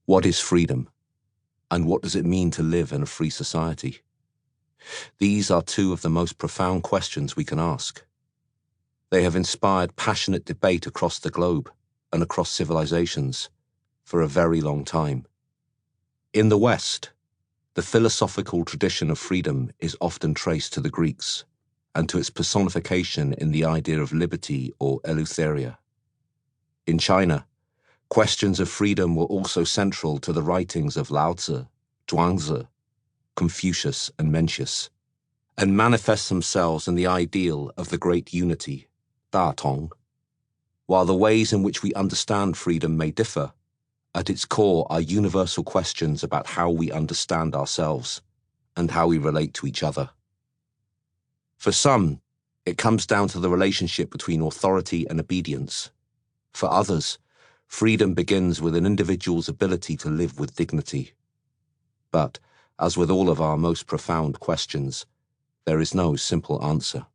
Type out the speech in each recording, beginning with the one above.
What is freedom? And what does it mean to live in a free society? These are two of the most profound questions we can ask. They have inspired passionate debate across the globe and across civilizations for a very long time. In the West, the philosophical tradition of freedom is often traced to the Greeks and to its personification in the idea of liberty or eleutheria. In China, questions of freedom were also central to the writings of Lao Tzu, Zhuangzi, Confucius, and Mencius, and manifest themselves in the ideal of the great unity, Da Tong. While the ways in which we understand freedom may differ, at its core are universal questions about how we understand ourselves and how we relate to each other. For some, it comes down to the relationship between authority and obedience. For others, freedom begins with an individual's ability to live with dignity. But, as with all of our most profound questions, there is no simple answer.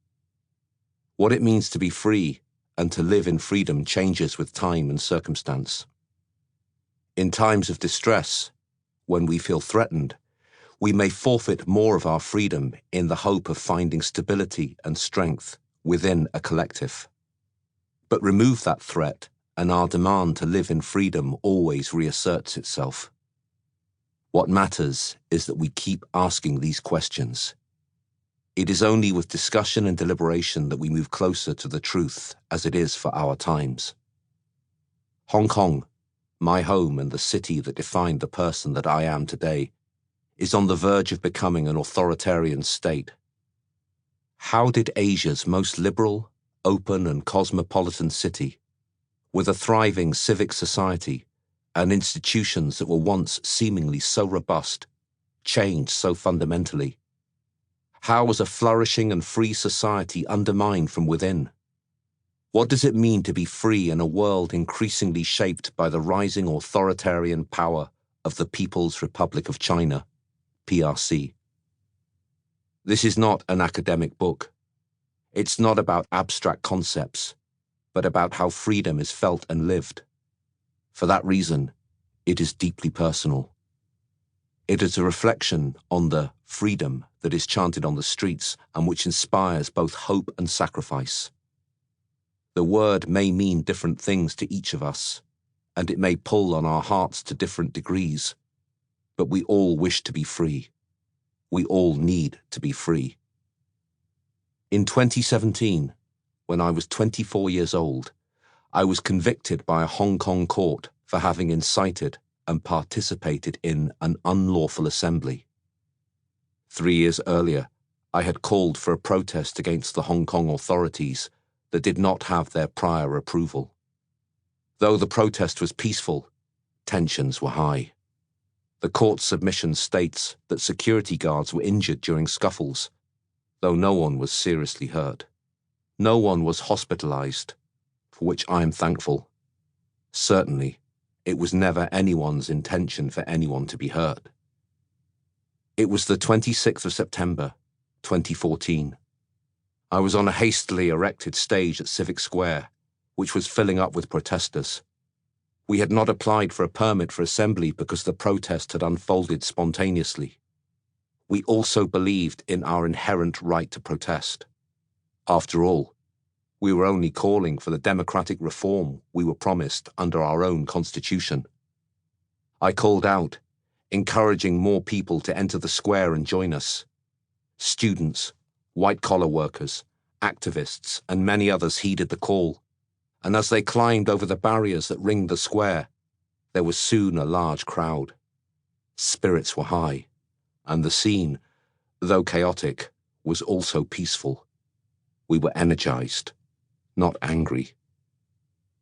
What it means to be free and to live in freedom changes with time and circumstance. In times of distress, when we feel threatened, we may forfeit more of our freedom in the hope of finding stability and strength within a collective. But remove that threat, and our demand to live in freedom always reasserts itself. What matters is that we keep asking these questions. It is only with discussion and deliberation that we move closer to the truth as it is for our times. Hong Kong, my home and the city that defined the person that I am today, is on the verge of becoming an authoritarian state. How did Asia's most liberal, open and cosmopolitan city, with a thriving civic society and institutions that were once seemingly so robust, change so fundamentally? How was a flourishing and free society undermined from within? What does it mean to be free in a world increasingly shaped by the rising authoritarian power of the People's Republic of China, PRC? This is not an academic book. It's not about abstract concepts, but about how freedom is felt and lived. For that reason, it is deeply personal. It is a reflection on the freedom that is chanted on the streets and which inspires both hope and sacrifice. The word may mean different things to each of us, and it may pull on our hearts to different degrees, but we all wish to be free. We all need to be free. In 2017, when I was 24 years old, I was convicted by a Hong Kong court for having incited and participated in an unlawful assembly. 3 years earlier, I had called for a protest against the Hong Kong authorities that did not have their prior approval. Though the protest was peaceful, tensions were high. The court's submission states that security guards were injured during scuffles, though no one was seriously hurt. No one was hospitalized, for which I am thankful. Certainly, it was never anyone's intention for anyone to be hurt. It was the 26th of September, 2014. I was on a hastily erected stage at Civic Square, which was filling up with protesters. We had not applied for a permit for assembly because the protest had unfolded spontaneously. We also believed in our inherent right to protest. After all, we were only calling for the democratic reform we were promised under our own constitution. I called out, encouraging more people to enter the square and join us. Students, white-collar workers, activists, and many others heeded the call, and as they climbed over the barriers that ringed the square, there was soon a large crowd. Spirits were high, and the scene, though chaotic, was also peaceful. We were energized, not angry.